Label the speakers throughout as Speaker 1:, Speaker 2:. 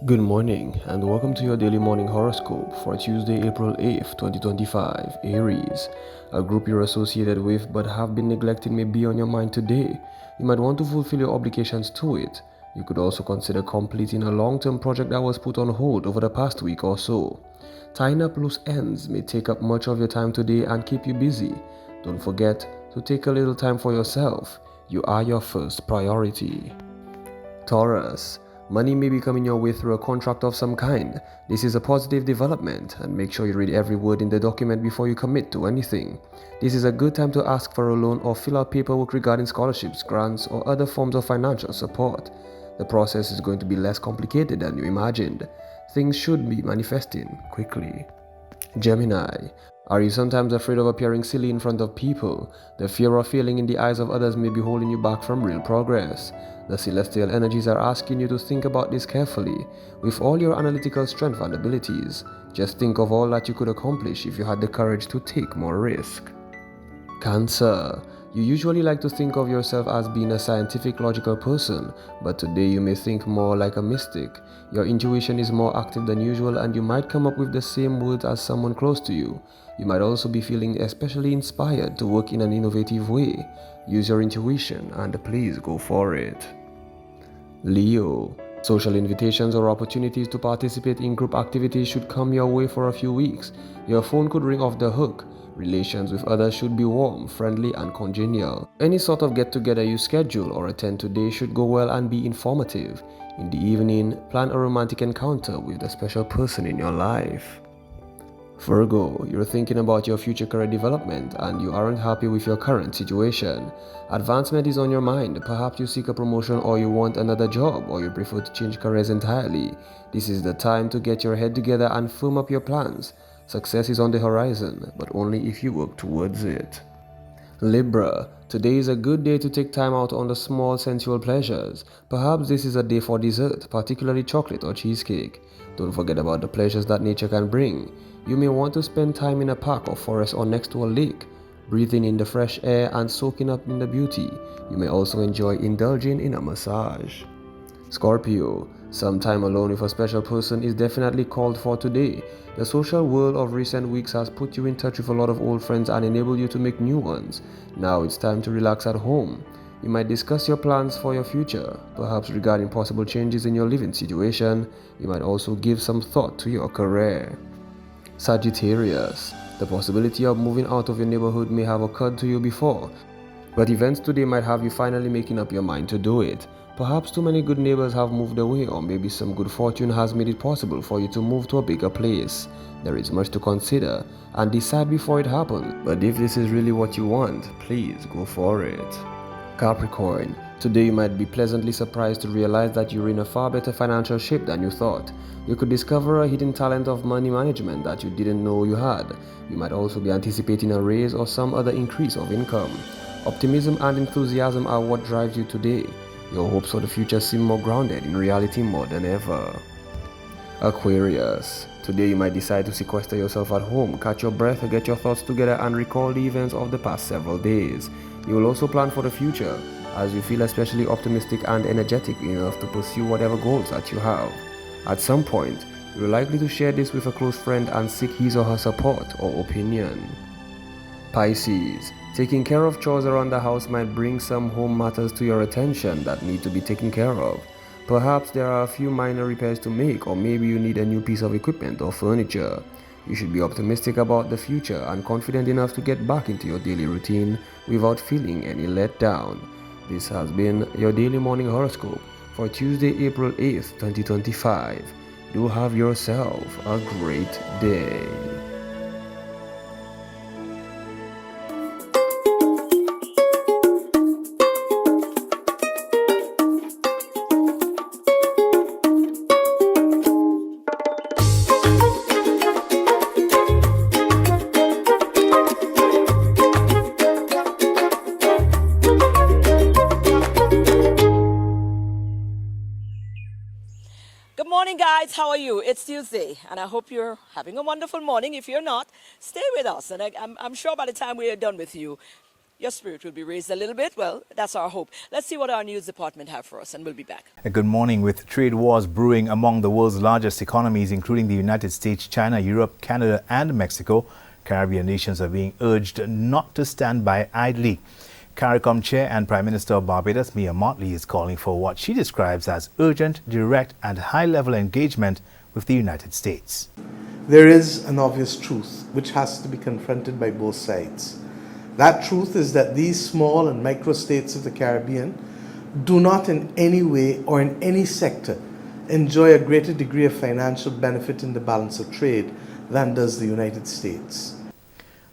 Speaker 1: Good morning and welcome to your daily morning horoscope for Tuesday, April 8th, 2025. Aries, a group you're associated with but have been neglected may be on your mind today. You might want to fulfill your obligations to it. You could also consider completing a long-term project that was put on hold over the past week or so. Tying up loose ends may take up much of your time today and keep you busy. Don't forget to take a little time for yourself. You are your first priority. Taurus, money may be coming your way through a contract of some kind. This is a positive development, and make sure you read every word in the document before you commit to anything. This is a good time to ask for a loan or fill out paperwork regarding scholarships, grants, or other forms of financial support. The process is going to be less complicated than you imagined. Things should be manifesting quickly. Gemini, are you sometimes afraid of appearing silly in front of people? The fear of failing in the eyes of others may be holding you back from real progress. The celestial energies are asking you to think about this carefully. With all your analytical strength and abilities, just think of all that you could accomplish if you had the courage to take more risk. Cancer. You usually like to think of yourself as being a scientific, logical person, but today you may think more like a mystic. Your intuition is more active than usual and you might come up with the same words as someone close to you. You might also be feeling especially inspired to work in an innovative way. Use your intuition and please go for it. Leo. Social invitations or opportunities to participate in group activities should come your way for a few weeks. Your phone could ring off the hook. Relations with others should be warm, friendly, and congenial. Any sort of get-together you schedule or attend today should go well and be informative. In the evening, plan a romantic encounter with the special person in your life. Virgo, you're thinking about your future career development and you aren't happy with your current situation. Advancement is on your mind. Perhaps you seek a promotion or you want another job or you prefer to change careers entirely. This is the time to get your head together and firm up your plans. Success is on the horizon, but only if you work towards it. Libra, today is a good day to take time out on the small sensual pleasures. Perhaps this is a day for dessert, particularly chocolate or cheesecake. Don't forget about the pleasures that nature can bring. You may want to spend time in a park or forest or next to a lake, breathing in the fresh air and soaking up in the beauty. You may also enjoy indulging in a massage. Scorpio, some time alone with a special person is definitely called for today. The social world of recent weeks has put you in touch with a lot of old friends and enabled you to make new ones. Now it's time to relax at home. You might discuss your plans for your future, perhaps regarding possible changes in your living situation. You might also give some thought to your career. Sagittarius, the possibility of moving out of your neighborhood may have occurred to you before, but events today might have you finally making up your mind to do it. Perhaps too many good neighbors have moved away, or maybe some good fortune has made it possible for you to move to a bigger place. There is much to consider and decide before it happens, but if this is really what you want, please go for it. Capricorn, today you might be pleasantly surprised to realize that you're in a far better financial shape than you thought. You could discover a hidden talent of money management that you didn't know you had. You might also be anticipating a raise or some other increase of income. Optimism and enthusiasm are what drives you today. Your hopes for the future seem more grounded in reality more than ever. Aquarius, today you might decide to sequester yourself at home, catch your breath, get your thoughts together and recall the events of the past several days. You will also plan for the future, as you feel especially optimistic and energetic enough to pursue whatever goals that you have. At some point, you're likely to share this with a close friend and seek his or her support or opinion. Pisces, taking care of chores around the house might bring some home matters to your attention that need to be taken care of. Perhaps there are a few minor repairs to make, or maybe you need a new piece of equipment or furniture. You should be optimistic about the future and confident enough to get back into your daily routine without feeling any letdown. This has been your daily morning horoscope for Tuesday, April 8th, 2025. Do have yourself a great day.
Speaker 2: Good morning, guys. How are you? It's Tuesday, and I hope you're having a wonderful morning. If you're not, stay with us, and I'm sure by the time we are done with you, your spirit will be raised a little bit. Well, that's our hope. Let's see what our news department have for us, and we'll be back.
Speaker 3: Good morning. With trade wars brewing among the world's largest economies, including the United States, China, Europe, Canada and Mexico, Caribbean nations are being urged not to stand by idly. CARICOM Chair and Prime Minister of Barbados, Mia Mottley, is calling for what she describes as urgent, direct and high-level engagement with the United States.
Speaker 4: There is an obvious truth which has to be confronted by both sides. That truth is that these small and micro-states of the Caribbean do not in any way or in any sector enjoy a greater degree of financial benefit in the balance of trade than does the United States.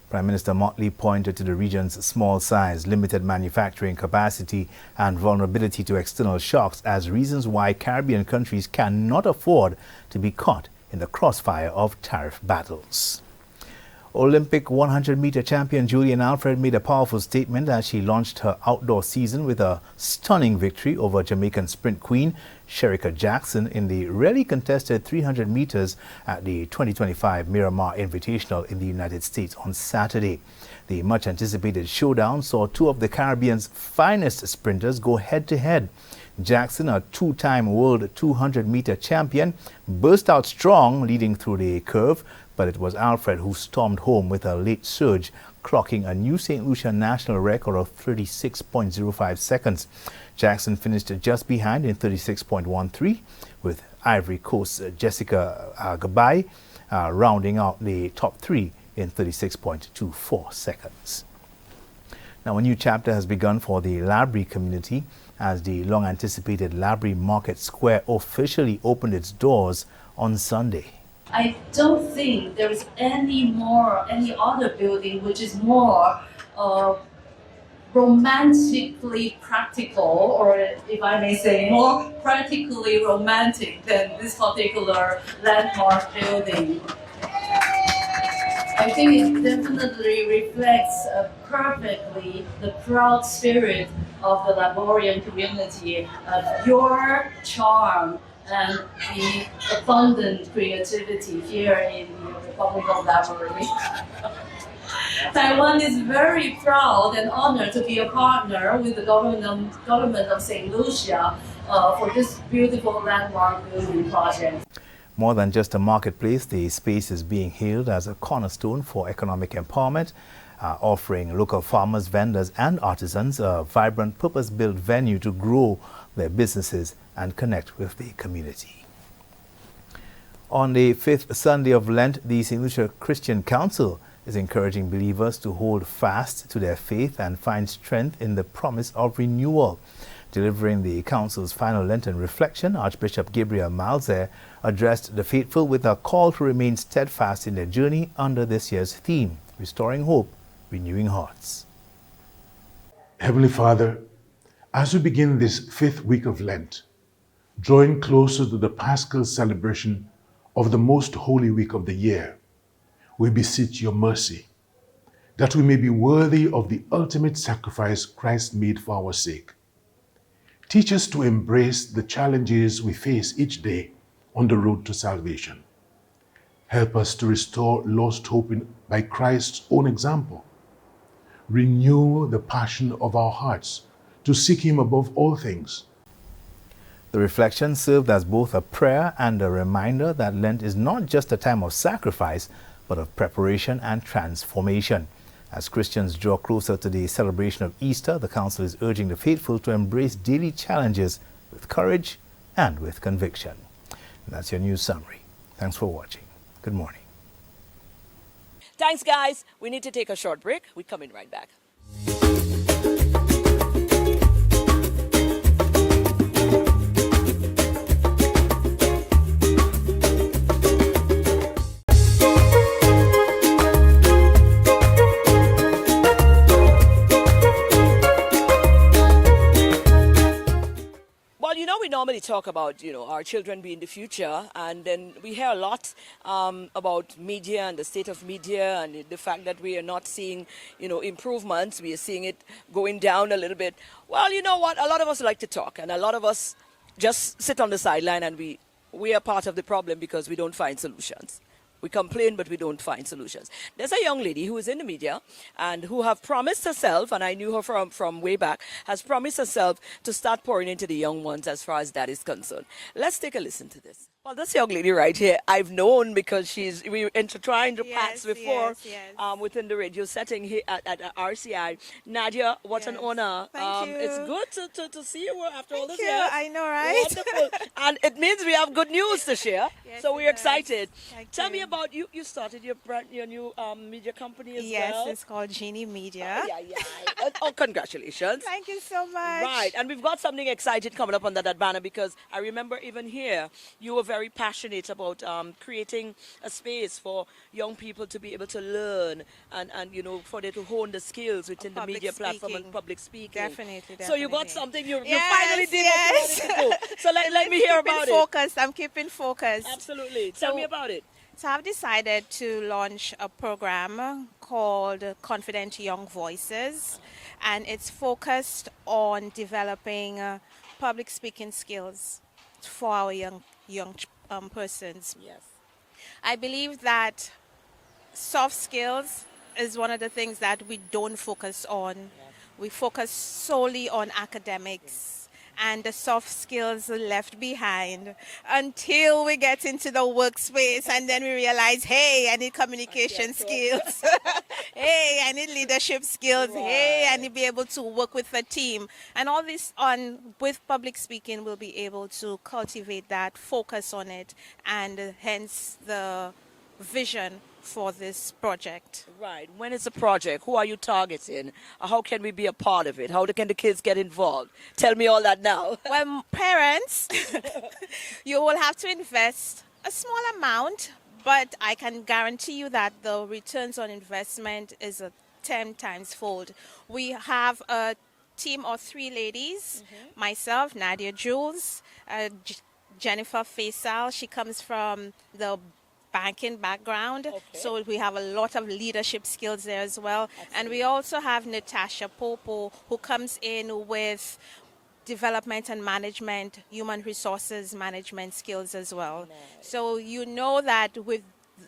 Speaker 3: Prime Minister Mottley pointed to the region's small size, limited manufacturing capacity and vulnerability to external shocks as reasons why Caribbean countries cannot afford to be caught in the crossfire of tariff battles. Olympic 100-meter champion Julian Alfred made a powerful statement as she launched her outdoor season with a stunning victory over Jamaican sprint queen Shericka Jackson in the rarely contested 300 meters at the 2025 Miramar Invitational in the United States on Saturday. The much-anticipated showdown saw two of the Caribbean's finest sprinters go head-to-head. Jackson, a two-time world 200-meter champion, burst out strong leading through the curve, but it was Alfred who stormed home with a late surge, clocking a new St. Lucia national record of 36.05 seconds. Jackson finished just behind in 36.13, with Ivory Coast's Jessica Gabai rounding out the top three in 36.24 seconds. Now, a new chapter has begun for the Labrie community as the long-anticipated Labrie Market Square officially opened its doors on Sunday.
Speaker 5: I don't think there is any other building which is more romantically practical, or if I may say, more practically romantic than this particular landmark building. I think it definitely reflects perfectly the proud spirit of the Laborian community, your charm and the abundant creativity here in the Republic of Labrie. Taiwan is very proud and honored to be a partner with the government of St. Lucia for this beautiful landmark building project.
Speaker 3: More than just a marketplace, the space is being hailed as a cornerstone for economic empowerment, offering local farmers, vendors and artisans a vibrant, purpose-built venue to grow their businesses and connect with the community. On the fifth Sunday of Lent, the St. Lucia Christian Council is encouraging believers to hold fast to their faith and find strength in the promise of renewal. Delivering the Council's final Lenten reflection, Archbishop Gabriel Malzer addressed the faithful with a call to remain steadfast in their journey under this year's theme, Restoring Hope, Renewing Hearts.
Speaker 6: Heavenly Father, as we begin this fifth week of Lent, drawing closer to the Paschal celebration of the most holy week of the year, we beseech your mercy, that we may be worthy of the ultimate sacrifice Christ made for our sake. Teach us to embrace the challenges we face each day on the road to salvation. Help us to restore lost hope by Christ's own example. Renew the passion of our hearts to seek him above all things.
Speaker 3: The reflection served as both a prayer and a reminder that Lent is not just a time of sacrifice, but of preparation and transformation. As Christians draw closer to the celebration of Easter, the Council is urging the faithful to embrace daily challenges with courage and with conviction. And that's your news summary. Thanks for watching. Good morning.
Speaker 2: Thanks, guys. We need to take a short break. We're coming right back. We normally talk about, our children being the future, and then we hear a lot about media and the state of media and the fact that we are not seeing, improvements. We are seeing it going down a little bit. Well, you know what? A lot of us like to talk, and a lot of us just sit on the sideline, and we are part of the problem because we don't find solutions. We complain, but we don't find solutions. There's a young lady who is in the media and who have promised herself, and I knew her from way back, has promised herself to start pouring into the young ones as far as that is concerned. Let's take a listen to this. Well, this young lady right here, I've known because we were intertwined the paths before within the radio setting here at RCI. Nadia, what an honor.
Speaker 7: Thank you.
Speaker 2: It's good to see you after all this
Speaker 7: Thank you.
Speaker 2: years.
Speaker 7: I know, right?
Speaker 2: Wonderful. And it means we have good news to share.
Speaker 7: Yes,
Speaker 2: So
Speaker 7: it
Speaker 2: we're
Speaker 7: does.
Speaker 2: excited.
Speaker 7: Thank
Speaker 2: Tell me
Speaker 7: you.
Speaker 2: about you. You started your new media company as
Speaker 7: Yes,
Speaker 2: well.
Speaker 7: it's called Genie Media.
Speaker 2: Oh, congratulations.
Speaker 7: Thank you so much.
Speaker 2: Right, and we've got something exciting coming up under that banner because I remember even here you were very passionate about creating a space for young people to be able to learn and for them to hone the skills within the
Speaker 7: Public
Speaker 2: media platform and
Speaker 7: speaking.
Speaker 2: public speaking.
Speaker 7: Definitely.
Speaker 2: So you got something you
Speaker 7: Yes,
Speaker 2: finally did
Speaker 7: yes.
Speaker 2: what you wanted to do. So let me hear
Speaker 7: Keeping
Speaker 2: about
Speaker 7: focused. I'm keeping focused.
Speaker 2: it. Absolutely. Tell
Speaker 7: So-
Speaker 2: me about it.
Speaker 7: So I've decided to launch a program called Confident Young Voices, and it's focused on developing public speaking skills for our young persons.
Speaker 2: Yes.
Speaker 7: I believe that soft skills is one of the things that we don't focus on. We focus solely on academics, and the soft skills are left behind until we get into the workspace and then we realize, hey, I need communication skills. Hey, I need leadership skills. Hey, I need to be able to work with a team. And all this with public speaking, we'll be able to cultivate that, focus on it, and hence the vision for this project.
Speaker 2: Right. When it's a project, who are you targeting? How can we be a part of it? How can the kids get involved? Tell me all that now.
Speaker 7: Well, parents, you will have to invest a small amount, but I can guarantee you that the returns on investment is a 10 times fold. We have a team of 3 ladies, myself, Nadia Jules, Jennifer Faisal. She comes from the banking background, so we have a lot of leadership skills there as well. And we also have Natasha Popo, who comes in with development and management, human resources management skills as well. So you know that with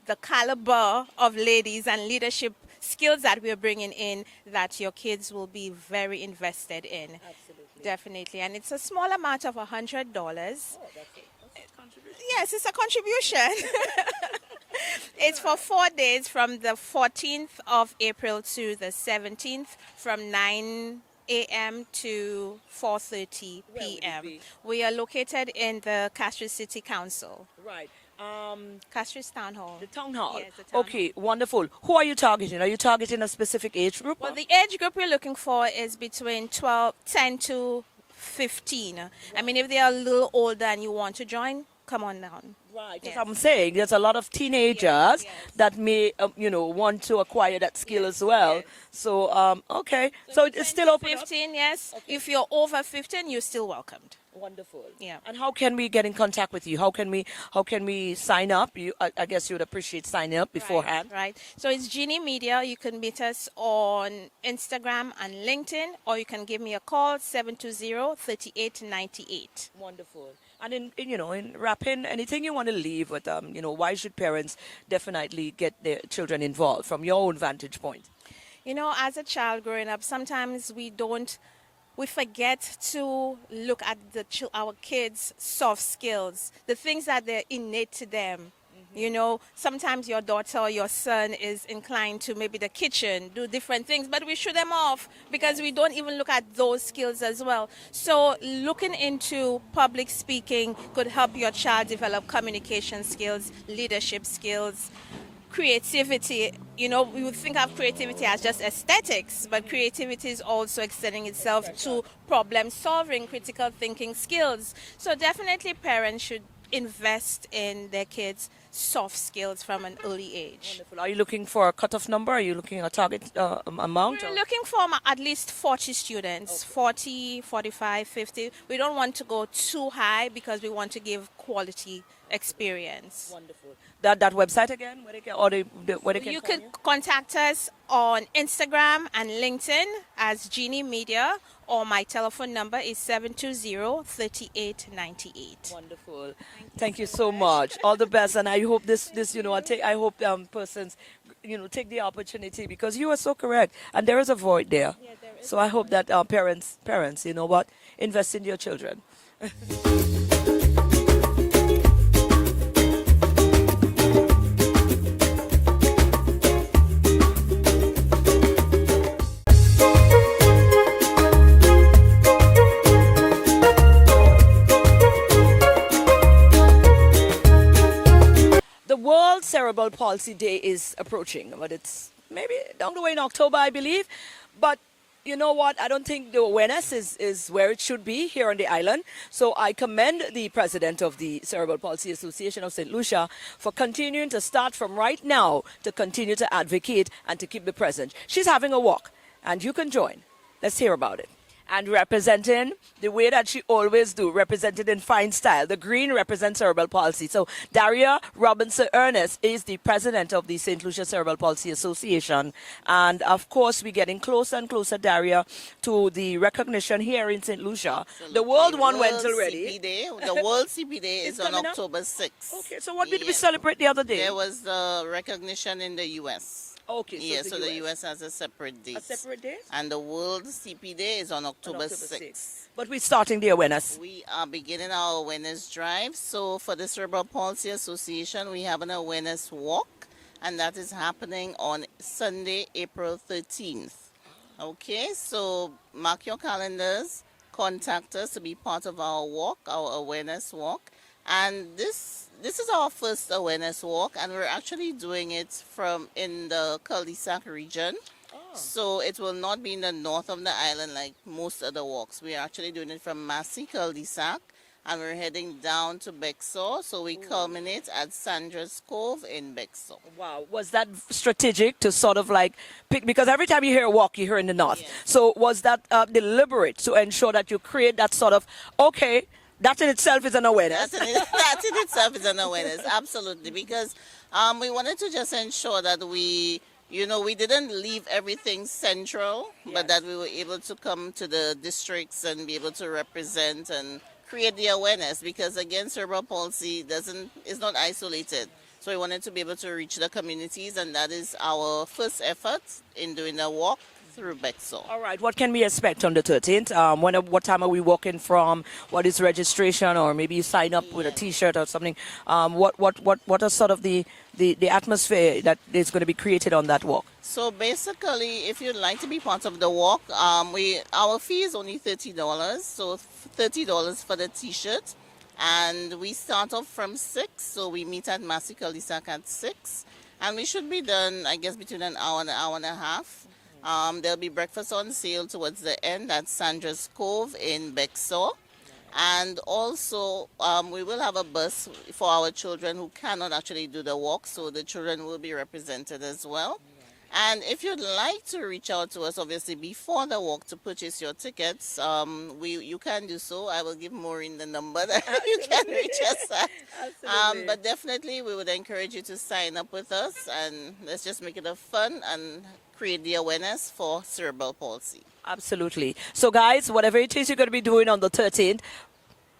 Speaker 7: the caliber of ladies and leadership skills that we're bringing in, that your kids will be very invested in.
Speaker 2: Absolutely.
Speaker 7: Definitely. And it's a small amount of $100.
Speaker 2: Oh, that's a contribution.
Speaker 7: Yes, it's a contribution. It's for 4 days from the 14th of April to the 17th from 9 a.m. to 4:30 p.m.
Speaker 2: be?
Speaker 7: We are located in the Castries City Council,
Speaker 2: Right.
Speaker 7: Castries Town Hall.
Speaker 2: The town hall.
Speaker 7: Yes, the town
Speaker 2: Okay, wonderful. Who are you targeting? Are you targeting a specific age group?
Speaker 7: Well, the age group we're looking for is between 10 to 15. I mean, if they are a little older and you want to join, come on down.
Speaker 2: Right.
Speaker 7: Yes.
Speaker 2: As I'm saying, there's a lot of teenagers
Speaker 7: Yes.
Speaker 2: that may, want to acquire that skill as well.
Speaker 7: yes.
Speaker 2: So, okay. So it's still open up?
Speaker 7: 15, yes. If you're over 15, you're still welcomed.
Speaker 2: Wonderful.
Speaker 7: Yeah.
Speaker 2: And how can we get in contact with you? How can we sign up? I guess you would appreciate signing up beforehand.
Speaker 7: Right. So it's Genie Media. You can meet us on Instagram and LinkedIn, or you can give me a call, 720-3898.
Speaker 2: Wonderful. And in wrapping, anything you want to leave with, why should parents definitely get their children involved from your own vantage point?
Speaker 7: You know, as a child growing up, sometimes we forget to look at our kids' soft skills, the things that they're innate to them. You know, sometimes your daughter or your son is inclined to maybe the kitchen, do different things, but we shoot them off because we don't even look at those skills as well. So looking into public speaking could help your child develop communication skills, leadership skills, creativity. You know, we would think of creativity as just aesthetics, but creativity is also extending itself to problem solving, critical thinking skills. So definitely parents should invest in their kids' soft skills from an early age.
Speaker 2: Wonderful. Are you looking for a cutoff number? Are you looking at a target amount?
Speaker 7: We're looking for at least 40 students, 40, 45, 50. We don't want to go too high because we want to give quality experience.
Speaker 2: Wonderful. That website again, where they can, or where they can
Speaker 7: You
Speaker 2: call
Speaker 7: can contact us on Instagram and LinkedIn as Genie Media, or my telephone number is 720-3898.
Speaker 2: Wonderful. Thank you so much. All the best, and I hope this I hope persons take the opportunity, because you are so correct, and there is a void there.
Speaker 7: Yeah, there is
Speaker 2: So I hope that parents, invest in your children. The World Cerebral Palsy Day is approaching, but it's maybe down the way in October, I believe. But you know what? I don't think the awareness is where it should be here on the island. So I commend the president of the Cerebral Palsy Association of St. Lucia for continuing to start from right now to continue to advocate and to keep the present. She's having a walk, and you can join. Let's hear about it. And representing the way that she always do, represented in fine style. The green represents cerebral palsy. So Daria Robinson Ernest is the president of the St. Lucia Cerebral Palsy Association. And of course, we're getting closer and closer, Daria, to the recognition here in St. Lucia. The World one went already.
Speaker 8: The World CP Day is on October 6th.
Speaker 2: Okay, so what did we celebrate the other day?
Speaker 8: There was the recognition in the U.S.
Speaker 2: Okay,
Speaker 8: so the US has a separate date.
Speaker 2: A separate day?
Speaker 8: And the World CP Day is on October 6th.
Speaker 2: But we're starting the awareness.
Speaker 8: We are beginning our awareness drive. So for the Cerebral Palsy Association, we have an awareness walk, and that is happening on Sunday, April 13th. Okay, so mark your calendars, contact us to be part of our walk, our awareness walk. And this is our first awareness walk, and we're actually doing it in the cul-de-sac region. So it will not be in the north of the island like most other walks. We're actually doing it from Massey cul-de-sac, and we're heading down to Bexar. So we culminate at Sandra's Cove in Bexar.
Speaker 2: Wow. Was that strategic to sort of like pick, because every time you hear a walk, you hear in the north.
Speaker 8: Yes.
Speaker 2: So was that deliberate to ensure that you create that sort of, okay, that in itself is an awareness?
Speaker 8: That in itself is an awareness, absolutely, because we wanted to just ensure that we didn't leave everything central, but that we were able to come to the districts and be able to represent and create the awareness, because again, cerebral palsy is not isolated. So we wanted to be able to reach the communities, and that is our first effort in doing the walk through Bexar.
Speaker 2: All right. What can we expect on the 13th? What time are we walking from? What is registration, or maybe you sign up with a T-shirt or something? What are sort of the atmosphere that is going to be created on that walk?
Speaker 8: So basically, if you'd like to be part of the walk, our fee is only $30. So $30 for the T-shirt, and we start off from 6. So we meet at Massey cul-de-sac at 6, and we should be done, I guess, between an hour and a half. There'll be breakfast on sale towards the end at Sandra's Cove in Bexar. And also, we will have a bus for our children who cannot actually do the walk, so the children will be represented as well. And if you'd like to reach out to us, obviously, before the walk to purchase your tickets, you can do so. I will give Maureen the number that you can reach us at.
Speaker 2: Absolutely.
Speaker 8: But definitely, we would encourage you to sign up with us, and let's just make it a fun and create the awareness for cerebral palsy.
Speaker 2: Absolutely. So, guys, whatever it is you're going to be doing on the 13th,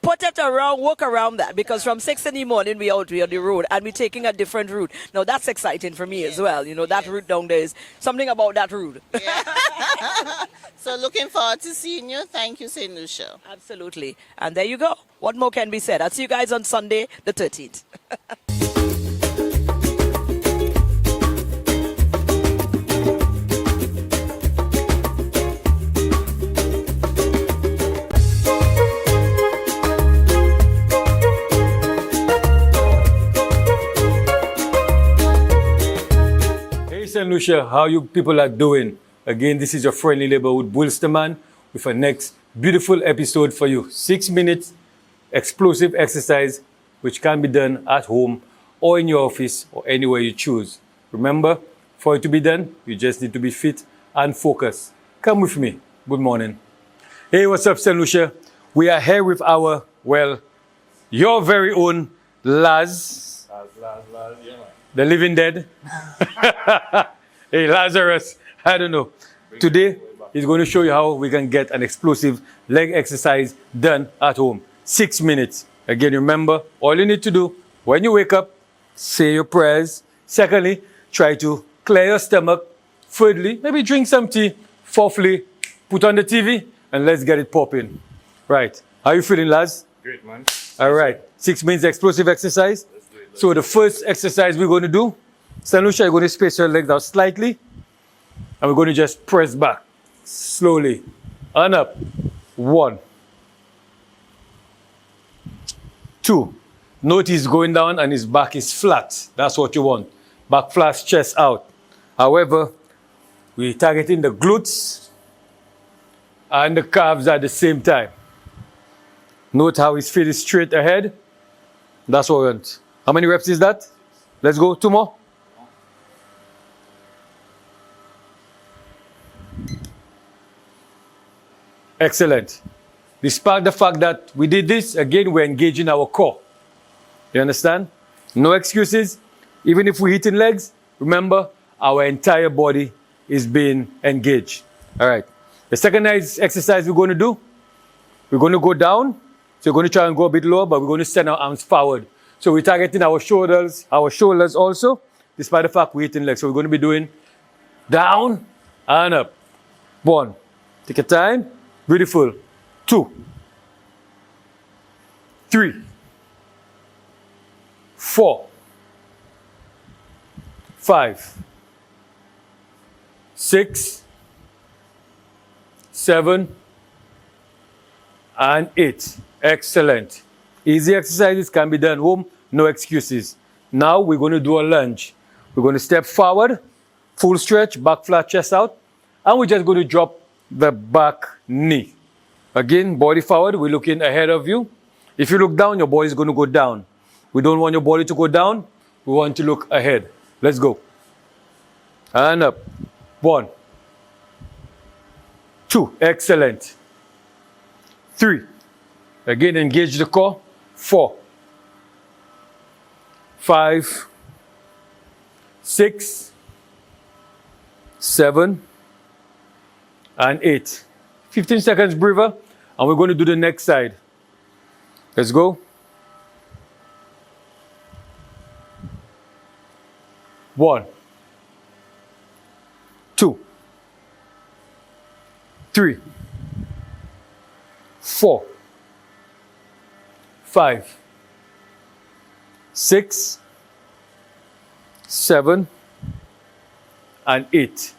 Speaker 2: walk around that, because from 6 in the morning we're on the road, and we're taking a different route. Now, that's exciting for me as well. That route down there is something about that route.
Speaker 8: Yeah. So looking forward to seeing you. Thank you, St. Lucia.
Speaker 2: Absolutely. And there you go. What more can be said? I'll see you guys on Sunday, the 13th.
Speaker 9: St. Lucia, how you people are doing? Again, this is your friendly neighborhood Bullsterman with a next beautiful episode for you. 6 minutes explosive exercise which can be done at home or in your office or anywhere you choose. Remember, for it to be done, you just need to be fit and focused. Come with me. Good morning. Hey, what's up, St. Lucia? We are here with our, your very own Laz, the living dead. Hey, Lazarus, I don't know. Today, he's going to show you how we can get an explosive leg exercise done at home. 6 minutes. Again, remember, all you need to do when you wake up, say your prayers. Secondly, try to clear your stomach. Thirdly, maybe drink some tea. Fourthly, put on the TV and let's get it popping. Right. How you feeling, Laz?
Speaker 10: Great, man.
Speaker 9: All right. 6 minutes explosive exercise. So the first exercise we're going to do, St. Lucia, you're going to space your legs out slightly. And we're going to just press back slowly. And up. 1. 2. Note he's going down and his back is flat. That's what you want. Back flat, chest out. However, we're targeting the glutes and the calves at the same time. Note how his feet is straight ahead. That's what we want. How many reps is that? Let's go. 2 more. Excellent. Despite the fact that we did this, again, we're engaging our core. You understand? No excuses. Even if we're hitting legs, remember, our entire body is being engaged. All right. The second exercise we're going to do, we're going to go down. So we're going to try and go a bit lower, but we're going to send our arms forward. So we're targeting our shoulders also, despite the fact we're hitting legs. So we're going to be doing down and up. 1. Take your time. Beautiful. 2. 3. 4. 5. 6. 7. And 8. Excellent. Easy exercises can be done home, no excuses. Now we're going to do a lunge. We're going to step forward, full stretch, back flat, chest out, and we're just going to drop the back knee. Again, body forward, we're looking ahead of you. If you look down, your body is going to go down. We don't want your body to go down. We want to look ahead. Let's go. And up. 1. 2. Excellent. 3. Again, engage the core. 4. 5. 6. 7. And 8. 15 seconds breather. And we're going to do the next side. Let's go. 1. 2. 3. 4. 5. 6. 7. And 8.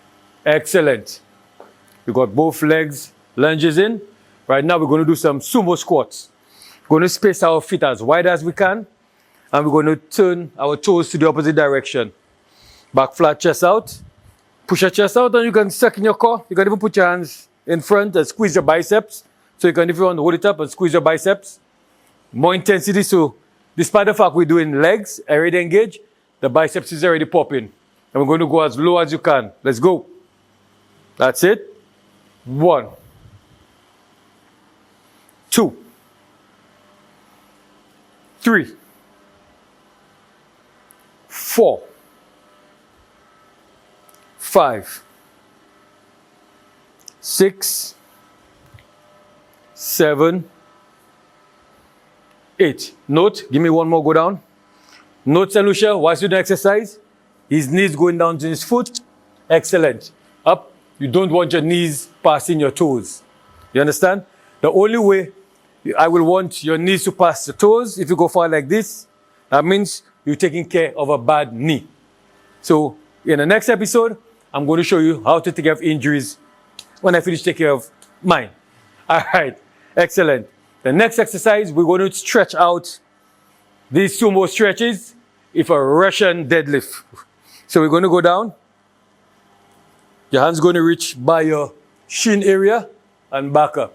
Speaker 9: Excellent. We got both legs lunges in. Right now we're going to do some sumo squats. We're going to space our feet as wide as we can. And we're going to turn our toes to the opposite direction. Back flat, chest out. Push your chest out and you can suck in your core. You can even put your hands in front and squeeze your biceps. So you can, if you want to hold it up and squeeze your biceps. More intensity. So despite the fact we're doing legs already engaged, the biceps is already popping. And we're going to go as low as you can. Let's go. That's it. 1. 2. 3. 4. 5. 6. 7. 8. Note, give me one more, go down. Note, St. Lucia, whilst you do exercise, his knees going down to his foot. Excellent. Up. You don't want your knees passing your toes. You understand? The only way I will want your knees to pass the toes, if you go far like this, that means you're taking care of a bad knee. So in the next episode, I'm going to show you how to take care of injuries when I finish taking care of mine. All right. Excellent. The next exercise, we're going to stretch out these sumo stretches if a Russian deadlift. So we're going to go down. Your hand's going to reach by your shin area and back up.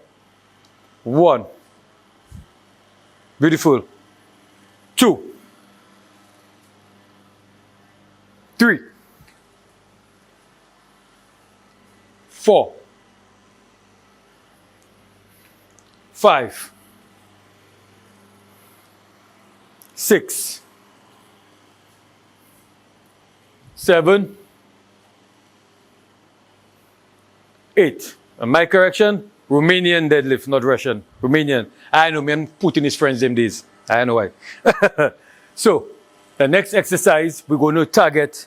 Speaker 9: 1. Beautiful. 2. 3. 4. 5. 6, 7, 8. And my correction, Romanian deadlift, not Russian. Romanian. I know, man, Putin is friends them days. I know why. So, the next exercise, we're going to target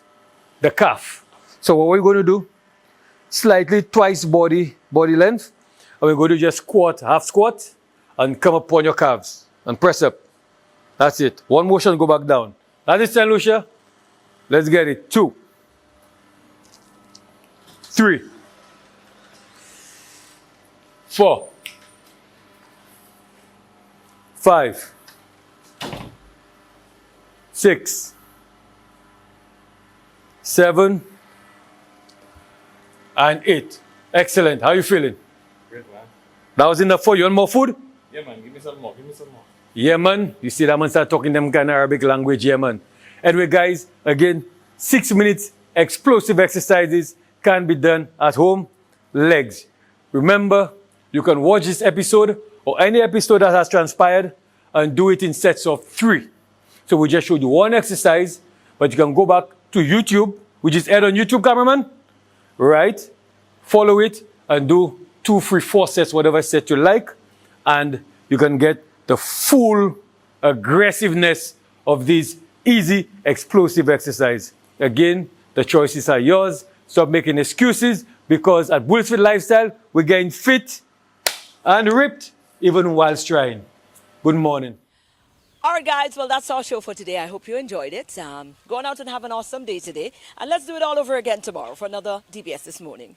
Speaker 9: the calf. So what we're going to do, slightly twice body length, and we're going to just squat, half squat, and come up on your calves, and press up. That's it. One motion, go back down. Understand, Lucia? Let's get it. 2, 3, 4, 5, 6, 7, and 8. Excellent. How are you feeling?
Speaker 10: Great, man.
Speaker 9: That was enough for you. Want more food?
Speaker 10: Yeah, man. Give me some more. Give me some more.
Speaker 9: Yeah, man. You see that man start talking them kind of Arabic language. Yeah, man. Anyway, guys, again, 6 minutes explosive exercises can be done at home. Legs. Remember, you can watch this episode or any episode that has transpired and do it in sets of 3. So we just showed you one exercise, but you can go back to YouTube, which is aired on YouTube, cameraman. Right? Follow it and do 2, 3, 4 sets, whatever set you like. And you can get the full aggressiveness of these easy, explosive exercise. Again, the choices are yours. Stop making excuses because at Bulls Fit Lifestyle, we're getting fit and ripped even whilst trying. Good morning.
Speaker 2: All right, guys. Well, that's our show for today. I hope you enjoyed it. Go on out and have an awesome day today. And let's do it all over again tomorrow for another DBS This Morning.